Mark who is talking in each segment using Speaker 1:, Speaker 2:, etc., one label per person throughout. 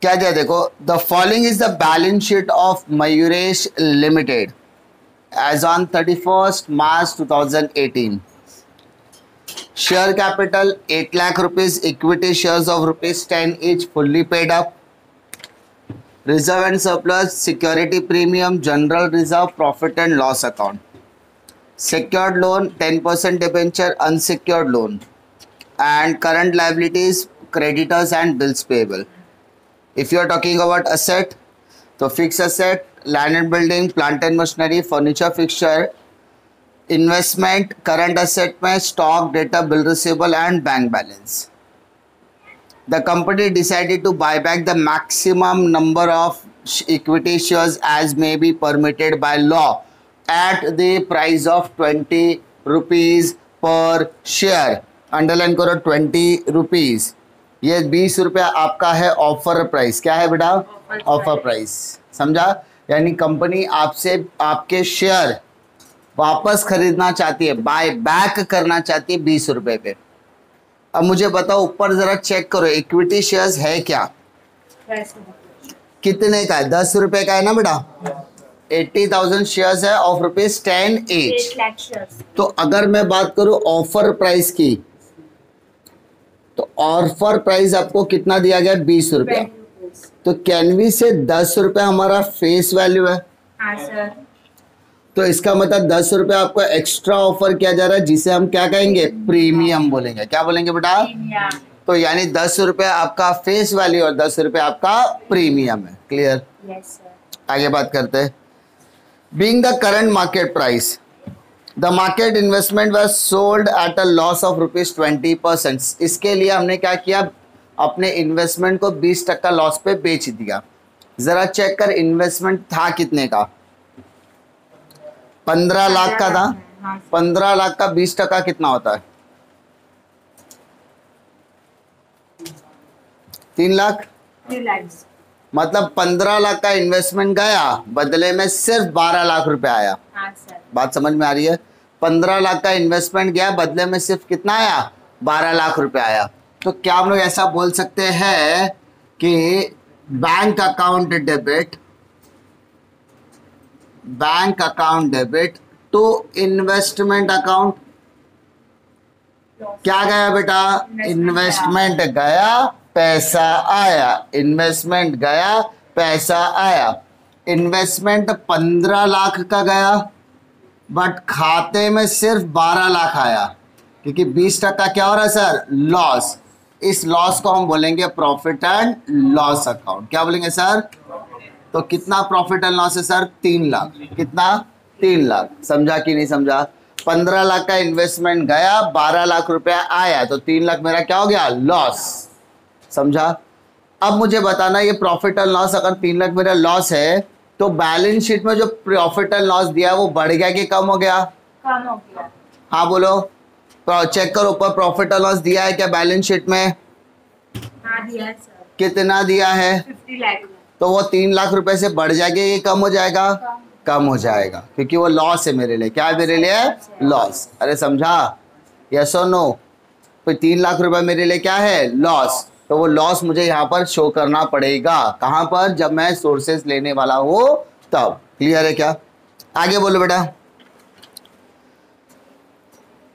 Speaker 1: क्या दिया देखो, the following is the balance sheet of Mayuresh limited as on 31st March 2018. Share capital 8 lakh rupees, equity shares of rupees 10 each fully paid up. Reserve and surplus, security premium, general reserve, profit and loss account. Secured loan 10% debenture, unsecured loan, and current liabilities, creditors and bills payable. If you are talking about asset, तो fixed asset, land and building, plant and machinery, furniture fixture, investment, current asset में stock, data, bill receivable and bank balance. The company decided to buy back the maximum number of equity shares as may be permitted by law at the price of 20 rupees per share. Underline करो 20 rupees. ये 20 रुपया आपका है offer price. क्या है बेटा? Offer price. समझा? यानी कंपनी आपसे आपके शेयर वापस खरीदना चाहती है, बाय बैक करना चाहती है 20 रुपए पे. अब मुझे बताओ, ऊपर जरा चेक करो, इक्विटी शेयर्स है क्या? कितने का है? 10 रुपए का है ना बेटा. 80,000 शेयर्स है ऑफ रुपीज 10 each. तो अगर मैं बात करूं ऑफर प्राइस की, तो ऑफर प्राइस आपको कितना दिया गया? 20 रुपया. तो कैन वी से 10 रुपया हमारा फेस वैल्यू है.
Speaker 2: हाँ सर.
Speaker 1: तो इसका मतलब 10 रुपया आपको एक्स्ट्रा ऑफर किया जा रहा है, जिसे हम क्या कहेंगे? प्रीमियम बोलेंगे. क्या बोलेंगे बेटा? तो यानी 10 रुपया आपका फेस वैल्यू और 10 रुपया आपका प्रीमियम है. क्लियर?
Speaker 2: Yes sir.
Speaker 1: आगे बात करते हैं. Being the current market price, the market investment was sold at a loss of rupees 20%. इसके लिए हमने क्या किया? अपने इन्वेस्टमेंट को 20% लॉस पे बेच दिया. जरा चेक कर, इन्वेस्टमेंट था कितने का? 15 लाख का था. 15 लाख का 20% कितना होता है? 3 लाख. मतलब 15 लाख का इन्वेस्टमेंट गया, बदले में सिर्फ 12 लाख रुपया आया.
Speaker 2: हाँ सर.
Speaker 1: बात समझ में आ रही है? 15 लाख का इन्वेस्टमेंट गया, बदले में सिर्फ कितना आया? 12 लाख रुपया आया. तो क्या हम लोग ऐसा बोल सकते हैं कि bank account debit to investment account. क्या गया बेटा? इन्वेस्टमेंट गया, पैसा आया. इन्वेस्टमेंट गया, पैसा आया. इन्वेस्टमेंट 15 लाख का गया, बट खाते में सिर्फ 12 लाख आया, क्योंकि 20% क्या हो रहा है सर? लॉस. इस लॉस को हम बोलेंगे प्रॉफिट एंड लॉस अकाउंट. क्या बोलेंगे सर? तो कितना प्रॉफिट एंड लॉस है सर? 3 लाख. कितना? 3 लाख. समझा कि नहीं समझा? 15 लाख का इन्वेस्टमेंट गया, 12 लाख रुपया आया, तो 3 लाख मेरा क्या हो गया? लॉस. समझा? अब मुझे बताना, ये प्रॉफिट एंड लॉस अगर 3 लाख मेरा लॉस है, तो बैलेंस शीट में जो प्रॉफिट एंड लॉस दिया वो बढ़ गया कि कम हो गया?
Speaker 2: कम हो गया.
Speaker 1: हाँ बोलो. चेक करो ऊपर, प्रॉफिट एंड लॉस दिया है क्या बैलेंस शीट में?
Speaker 2: हाँ दिया है सर.
Speaker 1: कितना दिया है?
Speaker 2: 50 लाख.
Speaker 1: तो वो 3 लाख रुपए से बढ़ जाएगा, ये कम हो जाएगा? कम हो जाएगा, क्योंकि वो लॉस है मेरे लिए. क्या है मेरे लिए? लॉस. अरे समझा? यस और नो? तो 3 लाख रुपए मेरे लिए क्या है? लॉस. तो वो लॉस मुझे यहाँ पर शो करना पड़ेगा. कहाँ पर? जब मैं सोर्सेस लेने वाला हूँ तब. क्लियर है क्या? आगे बोलो बेटा.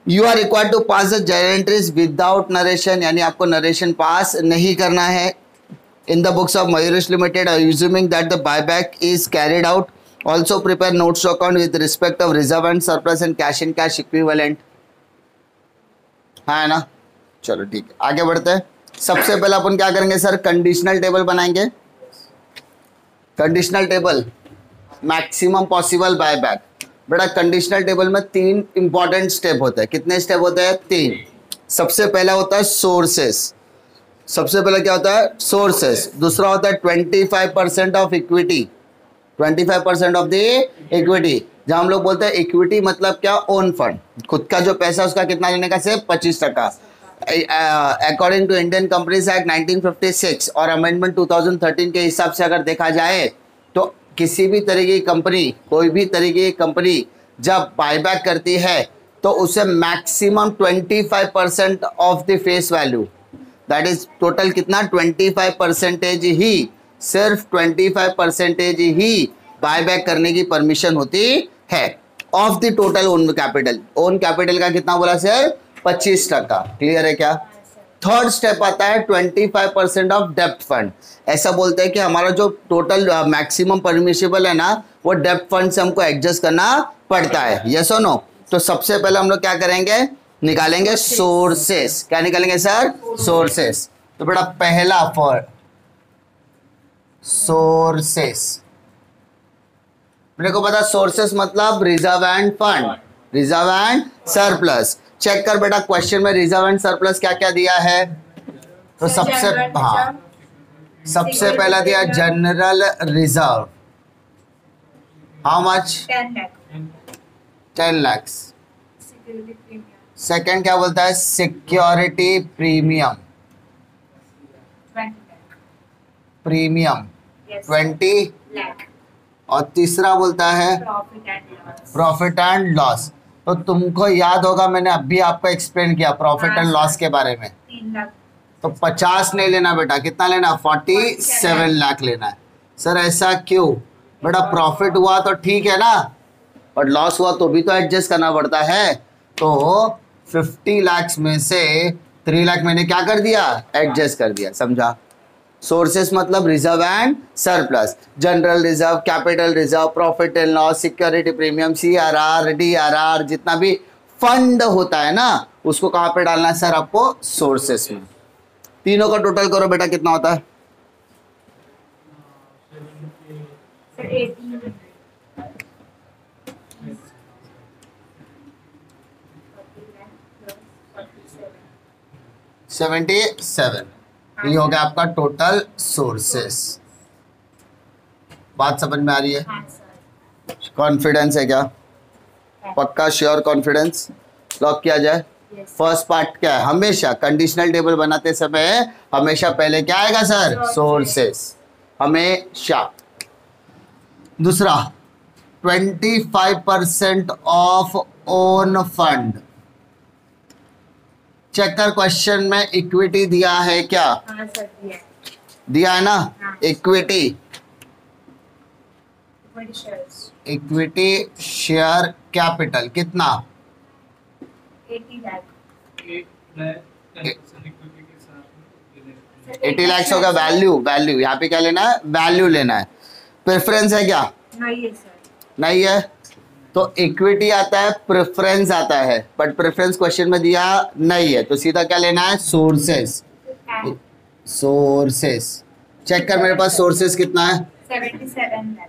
Speaker 1: You are required to pass the journal entries without narration, यानी आपको नरेशन पास नहीं करना है. In the books of Mayuresh limited, assuming that the buyback is carried out, also prepare notes to account with respect of reserve and surplus and cash and cash equivalent. है ना? चलो ठीक है, आगे बढ़ते हैं. सबसे पहले अपन क्या करेंगे सर? कंडीशनल टेबल बनाएंगे. Conditional table, maximum possible buyback. बेटा कंडीशनल टेबल में 3 इंपॉर्टेंट स्टेप होते हैं. कितने स्टेप होते हैं? 3. सबसे पहला होता है सोर्सेस. सबसे पहले क्या होता है? सोर्सेस. दूसरा होता है 25% of equity. 25% of the equity. जहां हम लोग बोलते हैं इक्विटी मतलब क्या? Own fund. खुद का जो पैसा उसका कितना लेने का? सिर्फ 25%. According to Indian companies act 1956 और अमेंडमेंट 2013 के हिसाब से अगर देखा जाए, तो किसी भी तरीके की कंपनी, कोई भी तरीके की कंपनी जब बायबैक करती है, तो उसे maximum 25% of the face value, that is total कितना? 25% ही सिर्फ 25% ही बायबैक करने की परमिशन होती है of the total own capital. Own capital का कितना बोला सर? 25%। क्लियर है क्या? थर्ड स्टेप आता है 25% ऑफ डेप्ट फंड। ऐसा बोलते हैं कि हमारा जो टोटल मैक्सिमम परमिशिबल है ना, वो डेप्ट फंड से हमको एडजस्ट करना पड़ता है। यस और नो? तो सबसे पहले हम लोग क्या करेंगे? निकालेंगे सोर्सेस। क्या निकालेंगे सर? सोर्सेस। तो बेटा पहला फॉर सोर्सेस, मेरे को पता सोर्सेस मतलब reserve and fund, reserve and surplus. Check कर बेटा क्वेश्चन में रिजर्व एंड सरप्लस क्या क्या दिया है। तो सबसे पहला दिया general reserve, how much? 10 lakhs। Second क्या बोलता है? Security premium, premium 20
Speaker 2: lakh।
Speaker 1: और तीसरा बोलता है प्रॉफिट एंड लॉस। तो तुमको याद होगा मैंने अभी आपको एक्सप्लेन किया प्रॉफिट एंड लॉस के बारे में।
Speaker 2: 3 लाख।
Speaker 1: तो 50 नहीं लेना बेटा, कितना लेना? 47 लाख लेना है। सर ऐसा क्यों? बेटा प्रॉफिट हुआ तो ठीक है ना, और लॉस हुआ तो भी तो एडजस्ट करना पड़ता है। तो 50 लाख में से 3 लाख मैंने क्या कर दिया? एडजस्ट कर दिया। समझा? सोर्सेस मतलब reserve and surplus, general reserve, capital reserve, profit and loss, security premium, CRR, DRR, जितना भी फंड होता है ना, उसको कहाँ पे डालना है सर? आपको सोर्सेस में। तीनों का टोटल करो बेटा, कितना होता है?
Speaker 2: सर 18।
Speaker 1: 77। ये हो गया आपका टोटल सोर्सेस। बात समझ में आ रही है?
Speaker 2: हाँ सर।
Speaker 1: कॉन्फिडेंस है क्या? पक्का श्योर कॉन्फिडेंस? लॉक किया जाए। फर्स्ट पार्ट क्या है? हमेशा कंडीशनल टेबल बनाते समय हमेशा पहले क्या आएगा सर? सोर्सेस, हमेशा। दूसरा 25% ऑफ ओन फंड। चेक कर क्वेश्चन में इक्विटी दिया है क्या?
Speaker 2: हाँ सर दिया है।
Speaker 1: दिया है ना?
Speaker 2: हाँ।
Speaker 1: इक्विटी,
Speaker 2: इक्विटी
Speaker 1: शेयर कैपिटल कितना?
Speaker 2: 80 लाख।
Speaker 1: 80 लाख होगा वैल्यू। वैल्यू यहाँ पे क्या लेना है? वैल्यू लेना है। प्रेफरेंस है क्या?
Speaker 2: नहीं है सर।
Speaker 1: नहीं है। तो इक्विटी आता है, प्रेफरेंस आता है, बट प्रेफरेंस क्वेश्चन में दिया नहीं है, तो सीधा क्या लेना है? सोर्सेस। सोर्सेस चेक कर, मेरे पास सोर्सेस कितना है?
Speaker 2: 77 लाख।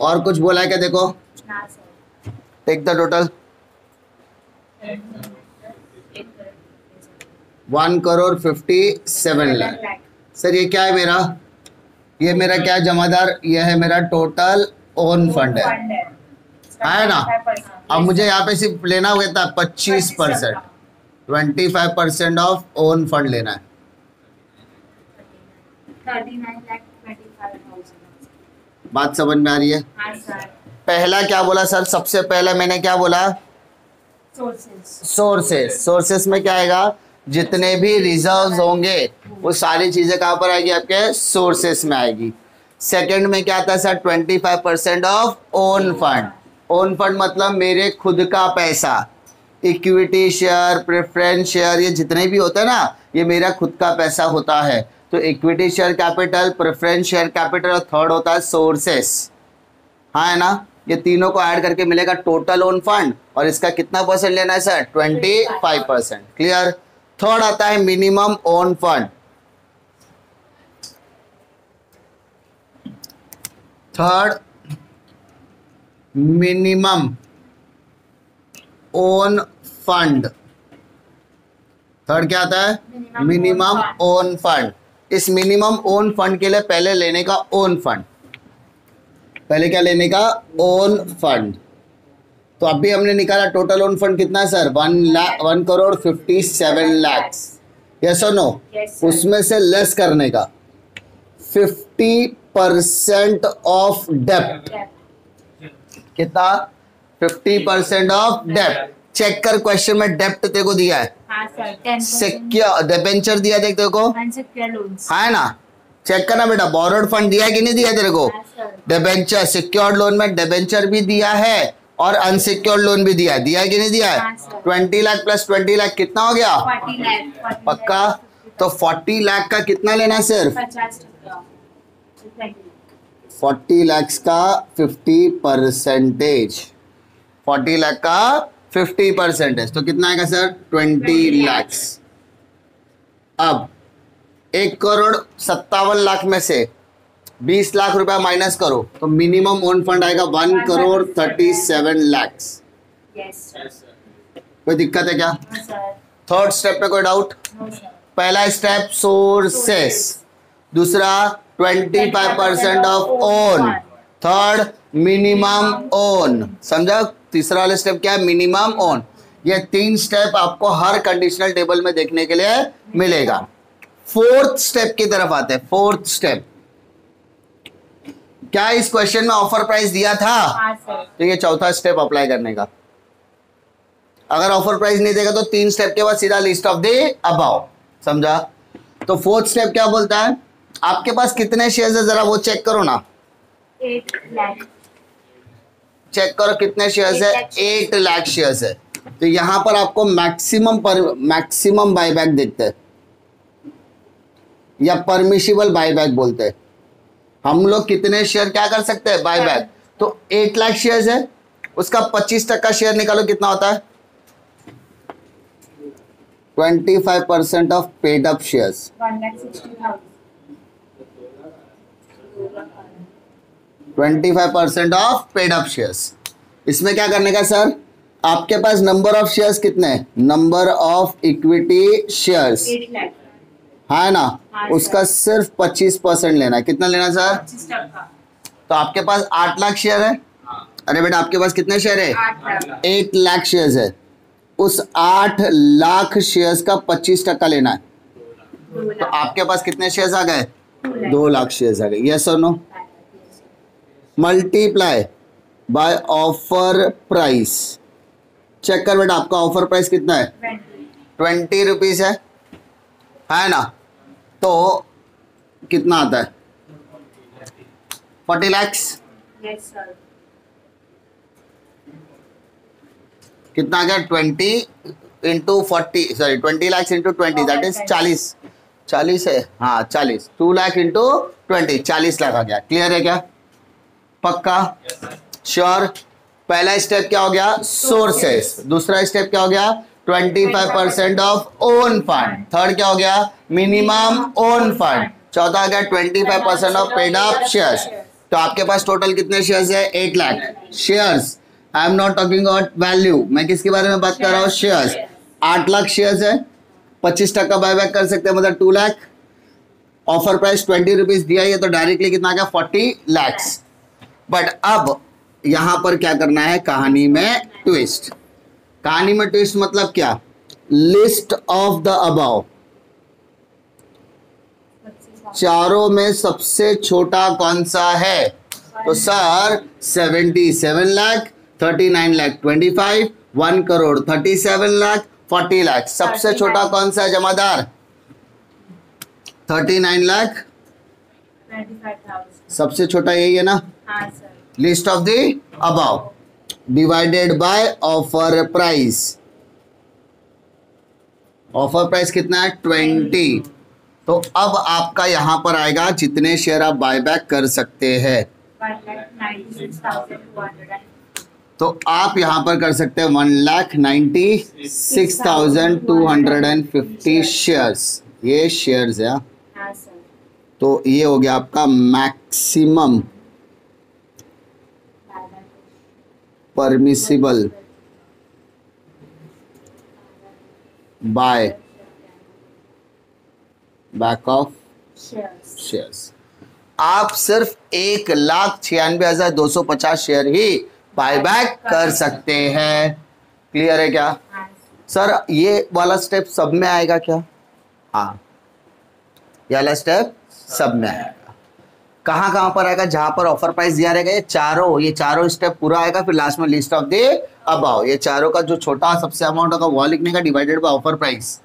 Speaker 1: और कुछ बोला है क्या? देखो
Speaker 2: ना sir.
Speaker 1: Take the total. 1,57 lakh. Sir ये क्या है मेरा? ये मेरा क्या जमादार? ये है मेरा टोटल ओन फंड है ना? अब मुझे यहाँ पे सिर्फ लेना हुआ था 25%, 25% ऑफ ओन फंड लेना है।
Speaker 2: 39,25,000।
Speaker 1: बात समझ में आ रही है?
Speaker 2: हाँ सर।
Speaker 1: पहला क्या बोला सर? सबसे पहले मैंने क्या बोला?
Speaker 2: सोर्सेस।
Speaker 1: सोर्सेस। सोर्सेस में क्या आएगा? जितने भी रिजर्व्स होंगे वो सारी चीजें कहाँ पर आएगी? आपके सोर्सेस में आएगी। सेकंड में क्या आता है sir? 25% of own fund. Own fund मतलब मेरे खुद का पैसा। इक्विटी शेयर, प्रेफरेंस शेयर, ये जितने भी होते हैं ना, ये मेरा खुद का पैसा होता है। तो equity share capital, preference share capital, और थर्ड होता है सोर्सेस। हाँ है ना? ये तीनों को ऐड करके मिलेगा टोटल ओन फंड, और इसका कितना परसेंट लेना है सर? 25%। क्लियर? थर्ड आता है minimum own fund. Third minimum own fund. Third क्या आता है? Minimum own fund. इस मिनिमम ओन फंड के लिए पहले लेने का ओन फंड, पहले क्या लेने का? Own fund. तो अभी हमने निकाला टोटल ओन फंड कितना है सर? 1,57 लाख। यस और नो? उसमें से लेस करने का 50% ऑफ डेप्ट। कितना? 50% ऑफ डेप्ट। चेक कर क्वेश्चन में डेप्ट तेरे को दिया है।
Speaker 2: हाँ सर। 10%।
Speaker 1: सिक्योर डिबेंचर दिया, देख देखो।
Speaker 2: Unsecured loans.
Speaker 1: हाँ है ना? चेक करना बेटा, बोरोड फंड दिया है कि नहीं दिया तेरे को?
Speaker 2: हाँ सर।
Speaker 1: डिबेंचर, सिक्योर्ड लोन में डिबेंचर भी दिया है और अनसिक्योर्ड लोन भी दिया है कि नहीं दिया है?
Speaker 2: हाँ सर।
Speaker 1: 20 लाख प्लस 20 लाख कितना हो गया?
Speaker 2: 40 लाख।
Speaker 1: पक्का? तो 40 लाख का कितना लेना है सिर्फ?
Speaker 2: 50%।
Speaker 1: 40 लाख का 50%, 40 लाख का 50%, तो कितना आएगा सर? 20 लाख। अब 1,57,00,000 में से 20 लाख रुपया माइनस करो तो मिनिमम ओन फंड आएगा 1,37,00,000।
Speaker 2: Yes sir.
Speaker 1: कोई दिक्कत है क्या?
Speaker 2: No sir.
Speaker 1: थर्ड स्टेप पे कोई डाउट?
Speaker 2: No sir.
Speaker 1: पहला स्टेप सोर्सेस, दूसरा 25% of own, third minimum own. समझा? तीसरा वाला स्टेप क्या है? Minimum own. ये 3 स्टेप आपको हर कंडीशनल टेबल में देखने के लिए मिलेगा। फोर्थ स्टेप की तरफ आते हैं। फोर्थ स्टेप क्या इस क्वेश्चन में ऑफर प्राइस दिया था?
Speaker 2: हाँ सर।
Speaker 1: तो ये चौथा स्टेप अप्लाई करने का। अगर ऑफर प्राइस नहीं देगा तो 3 स्टेप के बाद सीधा लिस्ट ऑफ द अबाव। समझा? तो फोर्थ स्टेप क्या बोलता है? आपके पास कितने शेयर्स है जरा वो चेक करो ना।
Speaker 2: 8 लाख।
Speaker 1: चेक करो कितने शेयर्स है? 8 लाख शेयर्स है। तो यहां पर आपको मैक्सिमम बायबैक देखते हैं या परमिशिबल बायबैक बोलते हैं। हम लोग कितने शेयर क्या कर सकते हैं? बायबैक। तो 8 लाख शेयर्स है, उसका 25% शेयर निकालो, कितना होता है? 25% of paid up shares.
Speaker 2: 1,60,000।
Speaker 1: 25% of paid up shares. इसमें क्या करने का सर? आपके पास नंबर ऑफ शेयर्स कितने हैं? Number of equity shares
Speaker 2: 8 lakh.
Speaker 1: है ना?
Speaker 2: हाँ,
Speaker 1: उसका सिर्फ 25% लेना है। कितना लेना है सर?
Speaker 2: 25%।
Speaker 1: तो आपके पास 8 लाख शेयर है। अरे बेटा आपके पास कितने शेयर है?
Speaker 2: 8 लाख।
Speaker 1: 8 लाख शेयर्स है। उस 8 लाख शेयर्स का 25% लेना है।
Speaker 2: 2
Speaker 1: तो
Speaker 2: लाख।
Speaker 1: आपके पास कितने शेयर्स आ गए?
Speaker 2: 2
Speaker 1: 2 लाख शेयर्स आ गए। यस और no? Multiply by offer price. Check कर बेटा, आपका ऑफर प्राइस कितना है? 20 रुपीज है ना? तो कितना आता है? 40 लाख।
Speaker 2: Yes sir.
Speaker 1: कितना आ गया? 20 into 40, sorry 20 lakh into 20 that is 40 है। हाँ 40। 2 लाख इंटू 20 40 लाख आ गया। क्लियर है क्या? पक्का? श्योर? पहला स्टेप क्या हो गया? सोर्सेस। दूसरा स्टेप क्या हो गया? 25% ऑफ ओन फंड। थर्ड क्या हो गया? Minimum own fund. चौथा आ गया 25% ऑफ पेड अप शेयर्स। तो आपके पास टोटल कितने शेयर्स है? 8 lakh shares. I am not talking about value, मैं किसके बारे में बात कर रहा हूँ? शेयर्स। 8 लाख शेयर्स है, 25% बायबैक कर सकते हैं, मतलब 2 लाख। ऑफर प्राइस 20 रुपीज दिया है तो डायरेक्टली कितना आ गया? 40 लाख। बट अब यहां पर क्या करना है? कहानी में ट्विस्ट। कहानी में ट्विस्ट मतलब क्या? List of the above. चारों में सबसे छोटा कौन सा है? तो सर 77 लाख, 39 लाख 25, 1 करोड़ 37 लाख, 40 लाख। सबसे छोटा कौन सा है जमादार? 39 लाख।
Speaker 2: 25,000।
Speaker 1: सबसे छोटा यही है ना?
Speaker 2: हाँ sir.
Speaker 1: List of the above divided by offer price. Offer price कितना है? 20। तो अब आपका यहां पर आएगा जितने शेयर आप बायबैक कर सकते हैं।
Speaker 2: 1,96,200।
Speaker 1: तो आप यहां पर कर सकते हैं 1,96,250 शेयर्स। ये शेयर्स है।
Speaker 2: हाँ सर।
Speaker 1: तो ये हो गया आपका maximum permissible buy back of shares. आप सिर्फ 1,96,250 शेयर ही बायबैक कर सकते हैं। क्लियर है क्या?
Speaker 2: हाँ
Speaker 1: सर ये वाला स्टेप सब में आएगा क्या? हाँ ये वाला स्टेप सब में आएगा। कहाँ पर आएगा? जहां पर ऑफर प्राइस दिया रहेगा। ये चारों स्टेप पूरा आएगा, फिर लास्ट में लिस्ट ऑफ द अबाव। ये चारों का जो छोटा सबसे अमाउंट होगा वो लिखने का, डिवाइडेड बाय ऑफर प्राइस।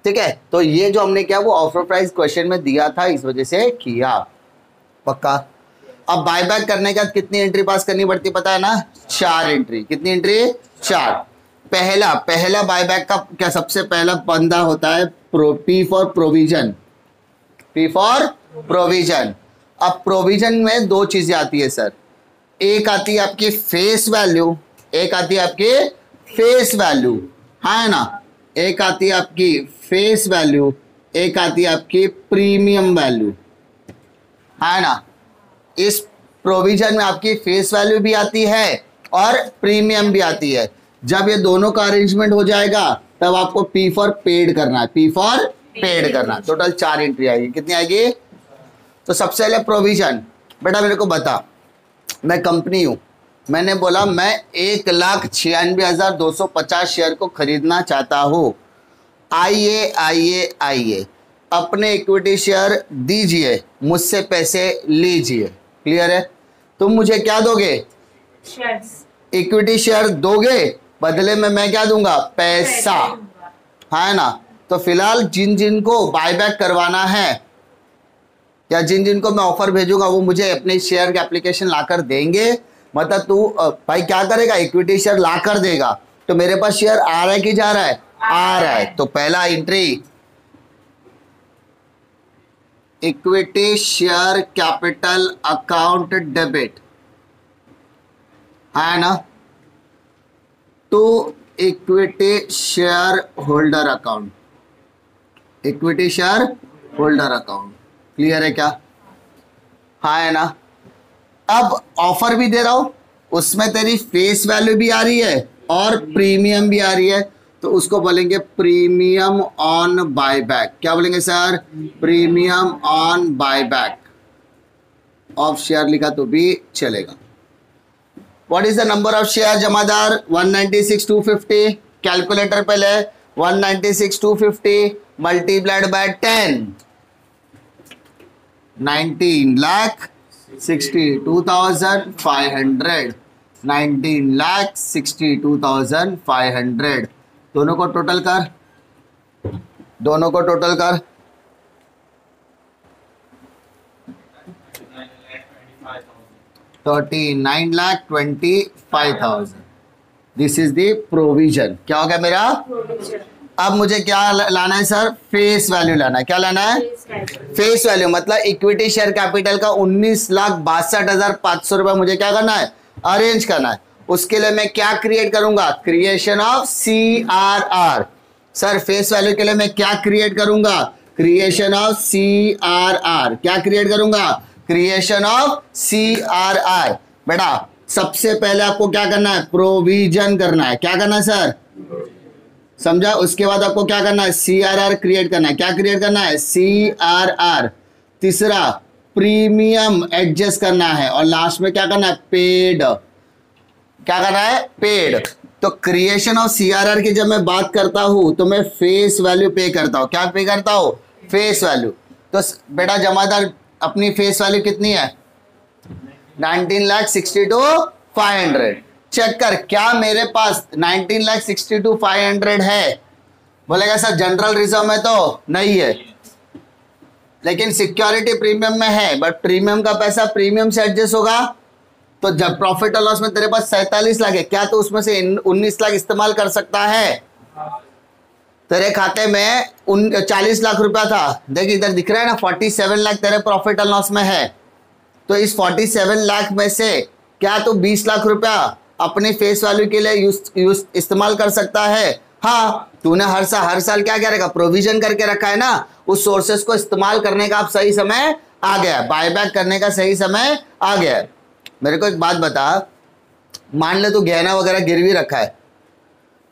Speaker 1: ठीक है, तो ये जो हमने किया वो ऑफर प्राइस क्वेश्चन में दिया था, इस वजह से किया। पक्का। अब बायबैक करने के बाद कितनी एंट्री पास करनी पड़ती पता है ना? 4 एंट्री। कितनी एंट्री? 4। पहला बायबैक का क्या सबसे पहला बंदा होता है P for provision. P for provision. अब प्रोविजन में 2 चीजें आती है सर, एक आती है आपकी फेस वैल्यू, एक आती है आपकी फेस वैल्यू, है ना? एक आती है आपकी फेस वैल्यू, एक आती है आपकी प्रीमियम वैल्यू, है ना? इस प्रोविजन में आपकी फेस वैल्यू भी आती है और प्रीमियम भी आती है। जब ये दोनों का अरेंजमेंट हो जाएगा तब आपको पी फॉर पेड करना है, पी फॉर पेड करना। टोटल 4 एंट्री आएगी। कितनी आएगी? तो सबसे पहले प्रोविजन। बेटा मेरे को बता, मैं कंपनी हूं, मैंने बोला मैं 1,96,250 शेयर को खरीदना चाहता हूं। आइए अपने इक्विटी शेयर दीजिए, मुझसे पैसे लीजिए। क्लियर है? तुम मुझे क्या दोगे?
Speaker 2: शेयर्स।
Speaker 1: इक्विटी शेयर दोगे, बदले में मैं क्या दूंगा? पैसा, है ना? तो फिलहाल जिन जिन को बायबैक करवाना है या जिन जिन को मैं ऑफर भेजूंगा वो मुझे अपने शेयर के एप्लीकेशन लाकर देंगे। मतलब तू भाई क्या करेगा? इक्विटी शेयर लाकर देगा। तो मेरे पास शेयर आ रहा है कि जा रहा है? आ रहा है। तो पहला entry equity share capital account debit, है ना, to equity share holder account. Equity share holder account. Clear है क्या? हाँ है ना? अब ऑफर भी दे रहा हूं, उसमें तेरी फेस वैल्यू भी आ रही है और प्रीमियम भी आ रही है, तो उसको बोलेंगे प्रीमियम ऑन बायबैक। क्या बोलेंगे sir? Premium on buyback of share लिखा तो भी चलेगा। What is the number of share Jamadar? 196,250। Calculator पे ले, 196,250 मल्टीप्लाइड बाय 10, 19,62,500। 19,62,500। दोनों को टोटल कर, दोनों को टोटल कर। 39,25,000। This is the provision. क्या हो गया मेरा? अब मुझे क्या लाना है सर? फेस वैल्यू लाना है। क्या लाना है? Face value. मतलब इक्विटी शेयर कैपिटल का 19,62,500 रुपए मुझे क्या करना है? अरेंज करना है। उसके लिए मैं क्या क्रिएट करूंगा? Creation of CRR। Sir face value के लिए मैं क्या क्रिएट करूंगा? Creation of CRR। क्या क्रिएट करूंगा? Creation of CRR। बेटा सबसे पहले आपको क्या करना है? प्रोविजन करना है। क्या करना है सर? समझा? उसके बाद आपको क्या करना है? CRR क्रिएट करना है। क्या क्रिएट करना है? CRR। तीसरा प्रीमियम एडजस्ट करना है और लास्ट में क्या करना है? पेड। क्या करना है? पेड। तो क्रिएशन ऑफ CRR की जब मैं बात करता हूं तो मैं फेस वैल्यू पे करता हूं। क्या पे करता हूं? Face value. तो बेटा जमादार अपनी फेस वैल्यू कितनी है? 19,62,500। चेक कर, क्या मेरे पास 19,62,500 है? बोलेगा सर जनरल रिजर्व में तो नहीं है, लेकिन सिक्योरिटी प्रीमियम में है, बट प्रीमियम का पैसा प्रीमियम से एडजस्ट होगा। तो जब प्रॉफिट और लॉस में तेरे पास 47 लाख है, क्या तो उसमें से 19 लाख इस्तेमाल कर सकता है? तेरे खाते में 40 लाख रुपया था, देख इधर दिख रहा है ना, 47 लाख तेरे प्रॉफिट और लॉस में है। तो इस 47 लाख में से क्या तो 20 लाख रुपया अपने फेस वैल्यू के लिए इस्तेमाल कर सकता है? हाँ, तूने हर साल क्या करेगा? प्रोविजन करके रखा है ना, उस सोर्सेस को इस्तेमाल करने का अब सही समय आ गया, बायबैक करने का सही समय आ गया। मेरे को एक बात बता, मान ले तू गहना वगैरह गिरवी रखा है,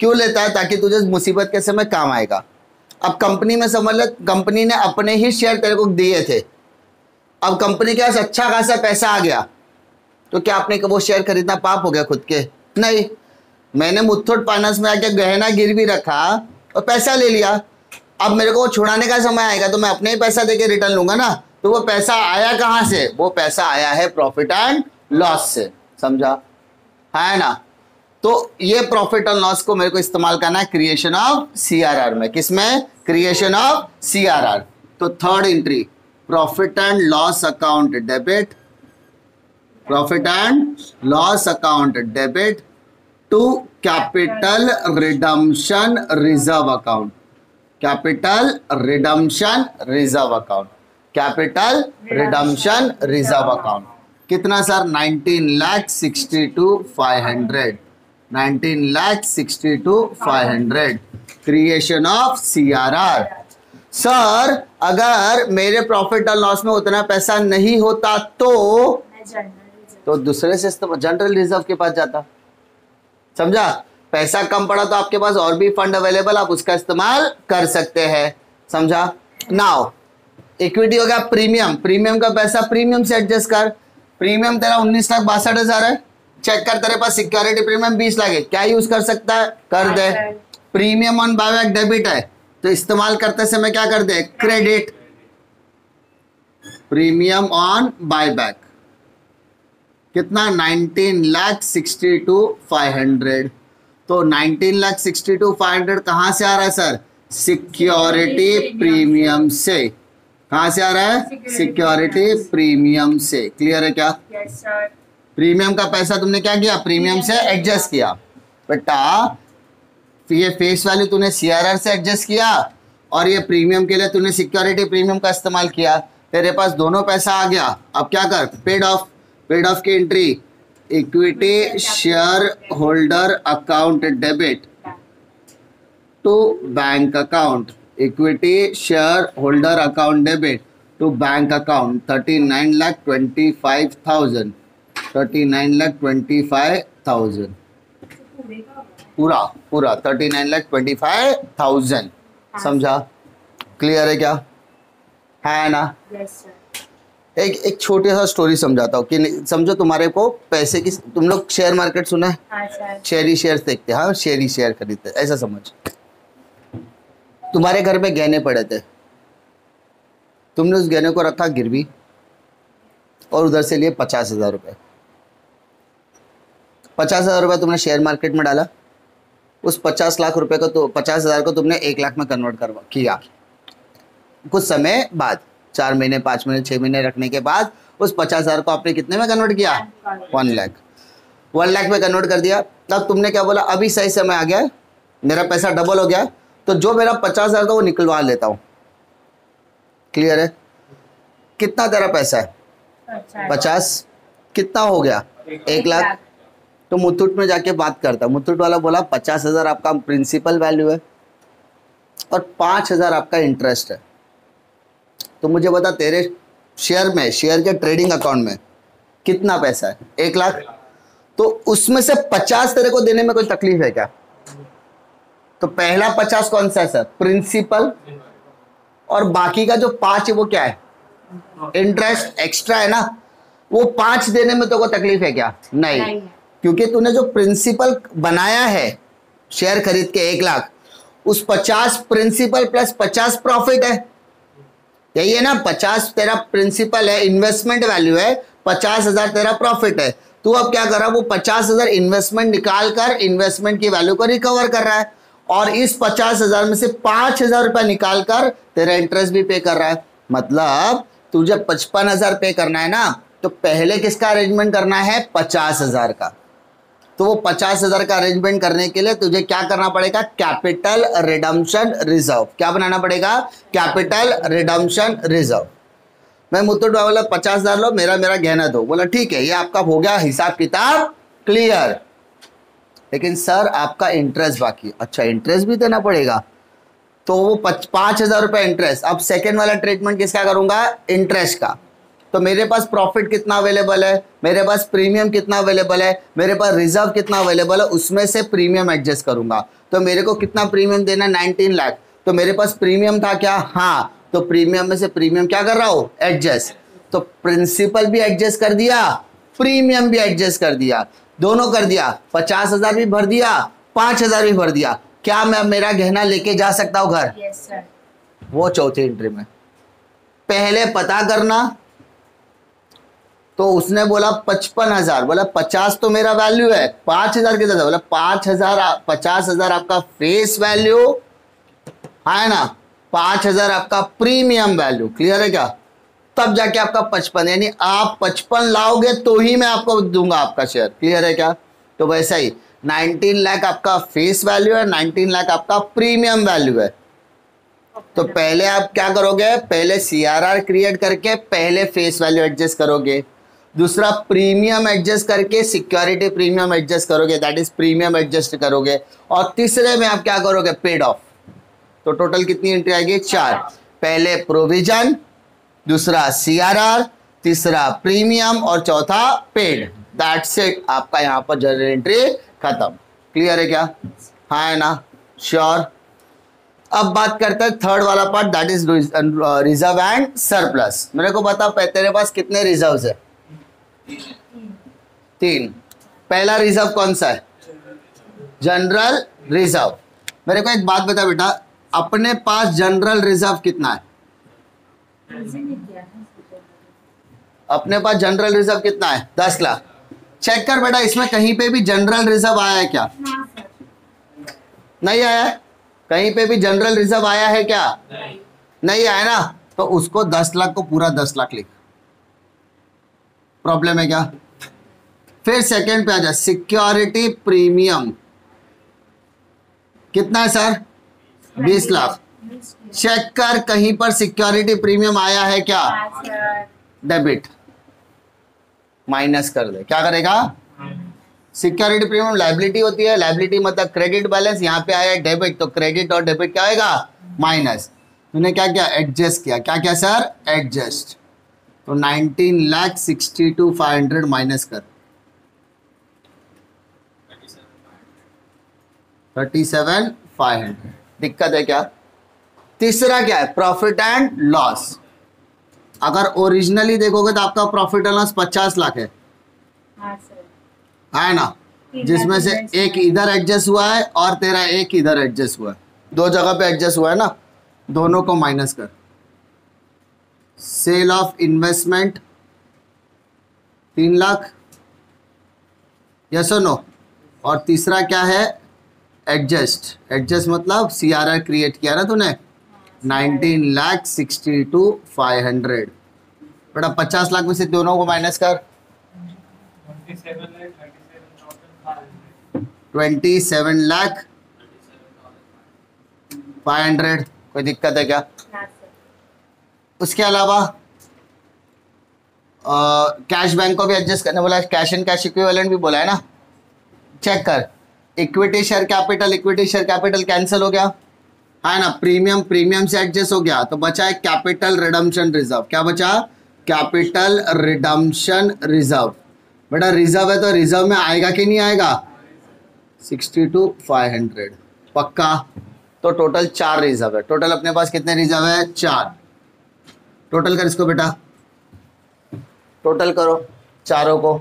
Speaker 1: क्यों लेता है? ताकि तुझे मुसीबत के समय काम आएगा। अब कंपनी में समझ ले, कंपनी ने अपने ही शेयर तेरे को दिए थे, अब कंपनी के पास अच्छा खासा पैसा आ गया, तो क्या आपने वो शेयर खरीदना पाप हो गया खुद के? नहीं, मैंने मुथूट फाइनेंस में आके गहना गिरवी रखा और पैसा ले लिया, अब मेरे को छुड़ाने का समय आएगा तो मैं अपने ही पैसा देके रिटर्न लूंगा ना। तो वो पैसा आया कहां से? वो पैसा आया है प्रॉफिट एंड लॉस से। समझा? है ना? तो ये प्रॉफिट और लॉस को मेरे को इस्तेमाल करना है क्रिएशन ऑफ सीआरआर में। किसमें? Creation of CRR. तो third entry, profit and loss account debit, profit and loss account debit to capital redemption reserve account, capital redemption reserve account, capital redemption reserve account. कितना sir? 19,62,500, 19,62,500 creation of CRR. Sir अगर मेरे profit और loss में उतना पैसा नहीं होता तो दूसरे से जनरल रिजर्व के पास जाता। समझा? पैसा कम पड़ा तो आपके पास और भी फंड अवेलेबल, आप उसका इस्तेमाल कर सकते हैं। समझा? नाउ इक्विटी हो गया प्रीमियम, प्रीमियम का पैसा प्रीमियम से एडजस्ट कर। प्रीमियम तेरा 19,62,000 है, चेक कर तेरे पास सिक्योरिटी प्रीमियम 20 लाख है, क्या यूज कर सकता है? कर दे। प्रीमियम ऑन बायबैक डेबिट है तो इस्तेमाल करते समय क्या कर दे? क्रेडिट। प्रीमियम ऑन बायबैक कितना? 19,62,500। तो 19,62,500 कहां से आ रहा है सर? सिक्योरिटी प्रीमियम से। कहां से आ रहा है? सिक्योरिटी प्रीमियम से। क्लियर है क्या?
Speaker 2: Yes sir.
Speaker 1: प्रीमियम का पैसा तुमने क्या किया? प्रीमियम से एडजस्ट किया। बेटा ये फेस वैल्यू तूने सीआरआर से एडजस्ट किया और ये प्रीमियम के लिए तूने सिक्योरिटी प्रीमियम का इस्तेमाल किया। तेरे पास दोनों पैसा आ गया। अब क्या कर? पेड ऑफ, पेड ऑफ की entry, equity share holder account debit to bank account, equity share holder account debit to bank account 39,25,000, 39,25,000 पूरा पूरा 39,25,000। समझा? क्लियर है क्या? है ना?
Speaker 2: Yes sir.
Speaker 1: एक छोटी सा स्टोरी समझाता हूँ कि समझो तुम्हारे को पैसे की, तुम लोग शेयर मार्केट सुना है?
Speaker 2: हाँ सर।
Speaker 1: शेयर ही शेयर देखते हैं, हाँ शेयर ही शेयर खरीदते हैं, ऐसा समझ। तुम्हारे घर में गहने पड़े थे, तुमने उस गहने को रखा गिरवी और उधर से लिए 50,000 रुपये। 50,000 रुपये तुमने शेयर मार्केट में डाला, उस 50 लाख रुपए को तो 50,000 को तुमने 1 लाख में कन्वर्ट करवा किया। कुछ समय बाद 4 महीने 5 महीने 6 महीने रखने के बाद उस 50,000 को आपने कितने में कन्वर्ट किया? 1 लाख। 1 लाख में कन्वर्ट कर दिया। तब तुमने क्या बोला? अभी सही समय आ गया, मेरा पैसा डबल हो गया, तो जो मेरा 50,000 था वो निकलवा लेता हूँ। क्लियर है? कितना तेरा पैसा है? 50। कितना हो गया? 1 लाख। तो मुथूट में जाके बात करता, मुथूट वाला बोला 50,000 आपका प्रिंसिपल वैल्यू है और 5,000 आपका इंटरेस्ट है। तो मुझे बता तेरे शेयर में, शेयर के ट्रेडिंग अकाउंट में कितना पैसा है? 1 लाख। तो उसमें से 50 तेरे को देने में कोई तकलीफ है क्या? तो पहला 50 कौन सा है सर? प्रिंसिपल। और बाकी का जो 5 है वो क्या है? इंटरेस्ट एक्स्ट्रा है ना। वो 5 देने में तो कोई तकलीफ है क्या? नहीं। क्योंकि तूने जो प्रिंसिपल बनाया है शेयर खरीद के 1 लाख, उस 50 प्रिंसिपल प्लस 50 प्रॉफिट है, यही है ना। 50 तेरा प्रिंसिपल है, इन्वेस्टमेंट वैल्यू है, 50,000 तेरा प्रॉफिट है। तू अब क्या कर रहा है? वो 50,000 इन्वेस्टमेंट निकाल कर इन्वेस्टमेंट की वैल्यू को रिकवर कर रहा है और इस 50,000 में से 5,000 रुपया निकाल कर तेरा इंटरेस्ट भी पे कर रहा है। मतलब तुझे 55,000 पे करना है ना, तो पहले किसका अरेंजमेंट करना है? 50,000 का। तो वो 50,000 का अरेंजमेंट करने के लिए तुझे क्या करना पड़ेगा? Capital redemption reserve. क्या बनाना पड़ेगा? Capital redemption reserve. मैं मुथूट बोला 50,000 लो, मेरा गहना दो। बोला ठीक है, ये आपका हो गया हिसाब किताब क्लियर, लेकिन सर आपका इंटरेस्ट बाकी। अच्छा इंटरेस्ट भी देना पड़ेगा, तो वो 5,000 रुपये इंटरेस्ट। अब सेकेंड वाला ट्रीटमेंट किसका करूंगा? इंटरेस्ट का। तो मेरे पास प्रॉफिट कितना अवेलेबल है, मेरे पास प्रीमियम कितना अवेलेबल है, मेरे पास रिजर्व कितना अवेलेबल है, उसमें से प्रीमियम एडजस्ट करूंगा। तो मेरे को कितना प्रीमियम देना है? 19 लाख। तो मेरे पास प्रीमियम था क्या? हाँ। तो प्रीमियम में से प्रीमियम क्या कर रहा हूँ? एडजस्ट। तो प्रिंसिपल भी एडजस्ट कर दिया, प्रीमियम भी एडजस्ट कर दिया, दोनों कर दिया। 50,000 भी भर दिया, 5,000 भी भर दिया। क्या मैं मेरा गहना लेके जा सकता हूँ घर?
Speaker 2: Yes sir.
Speaker 1: वो चौथी एंट्री में पहले पता करना तो उसने बोला 55,000, बोला 50 तो मेरा वैल्यू है, 5,000 किधर था, बोला 5,000, 50,000 आपका फेस वैल्यू है ना, 5,000 आपका प्रीमियम वैल्यू। क्लियर है क्या? तब जाके आपका 55, यानी आप 55 लाओगे तो ही मैं आपको दूंगा आपका शेयर। क्लियर है क्या? तो वैसा ही 19 लाख आपका फेस वैल्यू है, 19 लाख आपका प्रीमियम वैल्यू है। तो पहले आप क्या करोगे, पहले CRR क्रिएट करके पहले फेस वैल्यू एडजस्ट करोगे, दूसरा प्रीमियम एडजस्ट करके सिक्योरिटी प्रीमियम एडजस्ट करोगे, दैट इज प्रीमियम एडजस्ट करोगे, और तीसरे में आप क्या करोगे, पेड ऑफ। तो टोटल कितनी एंट्री आएगी, 4। पहले प्रोविजन, दूसरा CRR, तीसरा प्रीमियम और चौथा पेड। दैट्स इट, आपका यहाँ पर जर्नल एंट्री खत्म। क्लियर है क्या? हाँ है ना, श्योर। अब बात करते हैं थर्ड वाला part, that is reserve and surplus. मेरे को बता तेरे पास कितने रिजर्व्स है? 3। पहला रिजर्व कौन सा है? General reserve. मेरे को एक बात बता बेटा, अपने पास जनरल रिजर्व कितना है? अपने पास जनरल रिजर्व कितना है? 10 लाख। चेक कर बेटा, इसमें कहीं पे भी जनरल रिजर्व आया है क्या? नहीं आया है? कहीं पे भी जनरल रिजर्व आया है क्या? नहीं आया ना, तो उसको 10 लाख को पूरा 10 लाख लिख। प्रॉब्लम है क्या? फिर सेकंड पे आ जा, सिक्योरिटी प्रीमियम कितना है सर? 20 लाख। चेक कर कहीं पर सिक्योरिटी प्रीमियम आया है क्या? डेबिट, माइनस कर दे। क्या करेगा? सिक्योरिटी प्रीमियम लायबिलिटी होती है, लायबिलिटी मतलब क्रेडिट बैलेंस, यहाँ पे आया डेबिट, तो क्रेडिट और डेबिट क्या आएगा? माइनस। तूने क्या किया? एडजस्ट किया। क्या क्या सर? एडजस्ट। तो 19,62,500 माइनस कर 37,500। दिक्कत है क्या? तीसरा क्या है? Profit and loss. अगर ओरिजिनली देखोगे तो आपका प्रॉफिट एंड लॉस 50 लाख है, है ना, जिसमें से एक इधर एडजस्ट हुआ है और तेरा एक इधर एडजस्ट हुआ है, 2 जगह पे एडजस्ट हुआ है ना, दोनों को माइनस कर। Sale of investment 3 lakh, yes और नो। और तीसरा क्या है? एडजस्ट। एडजस्ट मतलब CRR क्रिएट किया ना तूने, 19,62,500। बेटा 50 लाख में से दोनों को माइनस कर, 27,500,000। कोई दिक्कत है क्या? उसके अलावा कैश बैंक को भी एडजस्ट करने बोला, कैश एंड कैश इक्विवेलेंट भी बोला है ना। चेक कर, equity share capital, equity share capital cancel हो गया है ना, प्रीमियम प्रीमियम से एडजस्ट हो गया, तो बचा है कैपिटल रिडम्पशन रिजर्व। क्या बचा? Capital redemption reserve. बेटा रिजर्व है तो रिजर्व में आएगा कि नहीं आएगा? 62,500 पक्का। तो टोटल 4 रिजर्व है। टोटल अपने पास कितने रिजर्व है? 4। टोटल कर इसको बेटा, टोटल करो चारों को।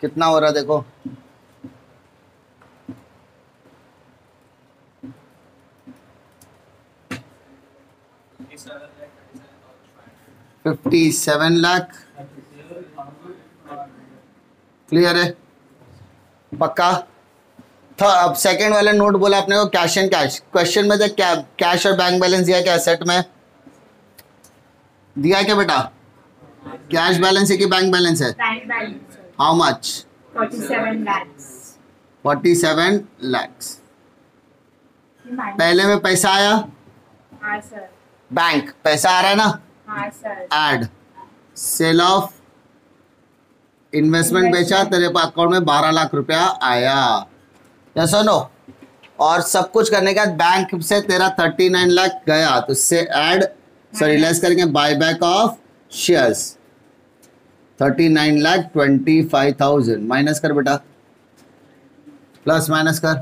Speaker 1: कितना हो रहा है देखो, 57 लाख। क्लियर है? पक्का। अब सेकंड वाला नोट बोला आपने को कैश एंड कैश। क्वेश्चन में क्या कैश और बैंक बैलेंस दिया क्या? एसेट में दिया क्या बेटा? कैश बैलेंस है कि बैंक बैलेंस है? How much?
Speaker 2: 47 lakhs.
Speaker 1: 47 lakhs। पहले में पैसा आया,
Speaker 2: हाँ सर।
Speaker 1: बैंक पैसा आ रहा है ना,
Speaker 2: हाँ sir.
Speaker 1: Add sale of investment बेचा, तेरे पास अकाउंट में 12 लाख रुपया आया, या सुनो। और सब कुछ करने के बाद बैंक से तेरा 39 लाख गया, तो उससे ऐड सॉरी लेस करके buy back of shares 39,25,000 minus कर बेटा, प्लस माइनस कर,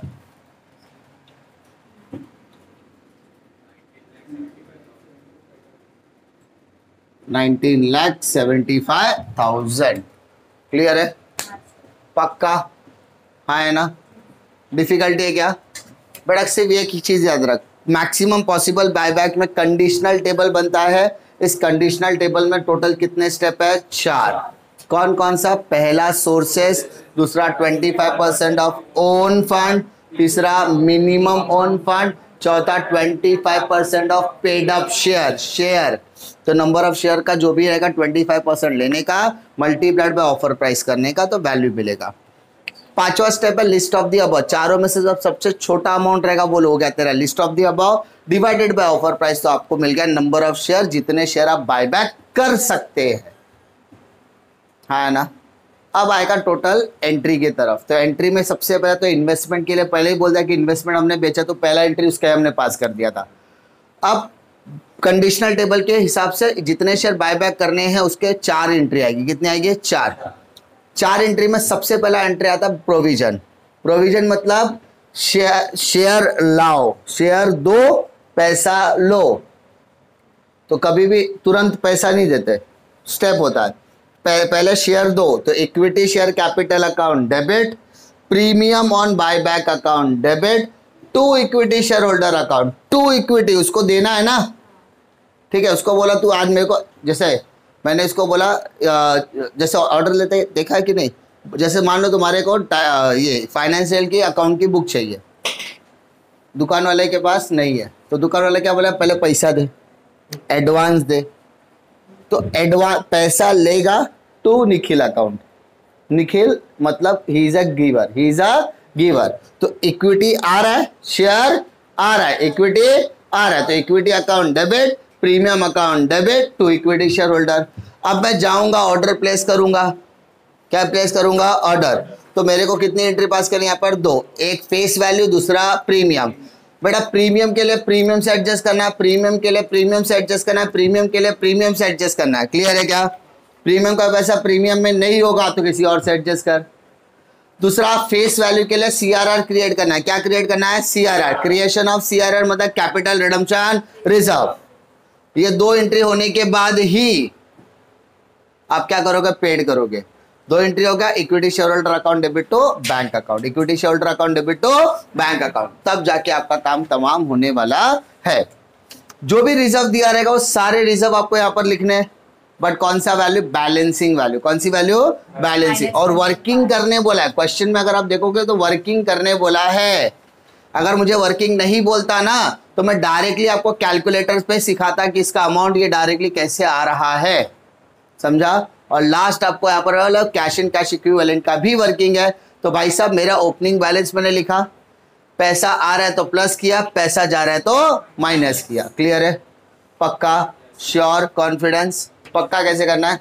Speaker 1: $19,75,000। क्लियर है? पक्का? हाँ है ना? डिफिकल्टी है क्या बेटा? सिर्फ एक ही चीज याद रख, मैक्सिमम पॉसिबल बायबैक में कंडीशनल टेबल बनता है। इस कंडीशनल टेबल में टोटल कितने स्टेप है? 4। कौन कौन सा? पहला सोर्सेस, दूसरा 25% ऑफ ओन फंड, तीसरा मिनिमम ओन फंड, चौथा 25% ऑफ पेड अप शेयर। तो नंबर ऑफ शेयर का जो भी रहेगा 25% लेने का, मल्टीप्लाइड बाय ऑफर प्राइस करने का, तो वैल्यू मिलेगा। 5वां स्टेप है लिस्ट ऑफ द अबव। चारों में से जब सबसे छोटा अमाउंट रहेगा वो हो गया तेरा list of the above divided by offer price, तो आपको मिल गया नंबर ऑफ शेयर, जितने शेयर आप बायबैक कर सकते हैं, है ना। अब आएगा टोटल एंट्री की तरफ। तो एंट्री में सबसे पहले तो इन्वेस्टमेंट के लिए पहले ही बोल दिया कि इन्वेस्टमेंट हमने बेचा, तो पहला एंट्री उसका हमने पास कर दिया था। अब कंडीशनल टेबल के हिसाब से जितने शेयर बायबैक करने हैं उसके 4 एंट्री आएगी। कितनी आएगी? 4 एंट्री में सबसे पहला एंट्री आता है प्रोविजन। प्रोविजन मतलब शेयर लाओ, शेयर दो, पैसा लो। तो कभी भी तुरंत पैसा नहीं देते, स्टेप होता है। पहले शेयर दो, तो equity share capital account debit, premium on buyback account debit, to equity share holder account. To equity उसको देना है ना, ठीक है। उसको बोला तू आज मेरे को, जैसे मैंने इसको बोला जैसे ऑर्डर लेते देखा है कि नहीं, जैसे मान लो तुम्हारे को ये फाइनेंशियल की अकाउंट की बुक चाहिए, दुकान वाले के पास नहीं है, तो दुकान वाले क्या बोला? पहले पैसा दे, एडवांस दे। तो एडवांस पैसा लेगा टू निखिल अकाउंट। निखिल मतलब he is a giver, he is a giver. तो इक्विटी आ रहा है, शेयर आ रहा है, इक्विटी आ रहा है, तो equity account debit, premium account debit, to equity share holder. अब मैं जाऊंगा ऑर्डर प्लेस करूंगा, क्या प्लेस करूंगा? ऑर्डर। तो मेरे को कितनी एंट्री पास करनी है यहाँ पर? 2, एक फेस वैल्यू, दूसरा प्रीमियम। बेटा प्रीमियम के लिए प्रीमियम से एडजस्ट करना है, प्रीमियम के लिए प्रीमियम से एडजस्ट करना है, प्रीमियम के लिए प्रीमियम से एडजस्ट करना है। क्लियर है क्या? प्रीमियम का पैसा प्रीमियम में नहीं होगा तो किसी और से एडजस्ट कर। दूसरा फेस वैल्यू के लिए CRR क्रिएट करना है। क्या क्रिएट करना है? CRR, क्रिएशन ऑफ CRR मतलब कैपिटल रिडम्पशन रिजर्व। ये 2 एंट्री होने के बाद ही आप क्या करोगे? पेड करोगे। 2 एंट्री होगा, equity share holder account debit to bank account, equity share holder account debit to bank account, तब जाके आपका काम तमाम होने वाला है। जो भी रिजर्व दिया रहेगा वो सारे रिजर्व आपको यहाँ पर लिखने हैं, बट कौन सा वैल्यू? Balancing value. कौन सी वैल्यू? बैलेंसिंग। और वर्किंग करने बोला है क्वेश्चन में, अगर आप देखोगे तो वर्किंग करने बोला है। अगर मुझे वर्किंग नहीं बोलता ना तो मैं डायरेक्टली आपको कैलकुलेटर पे सिखाता कि इसका अमाउंट ये डायरेक्टली कैसे आ रहा है, समझा। और लास्ट आपको यहाँ पर कैश एंड कैश इक्विवेलेंट का भी वर्किंग है। तो भाई साहब मेरा ओपनिंग बैलेंस मैंने लिखा, पैसा आ रहा है तो प्लस किया, पैसा जा रहा है तो माइनस किया। क्लियर है? पक्का, श्योर, कॉन्फिडेंस। पक्का कैसे करना है?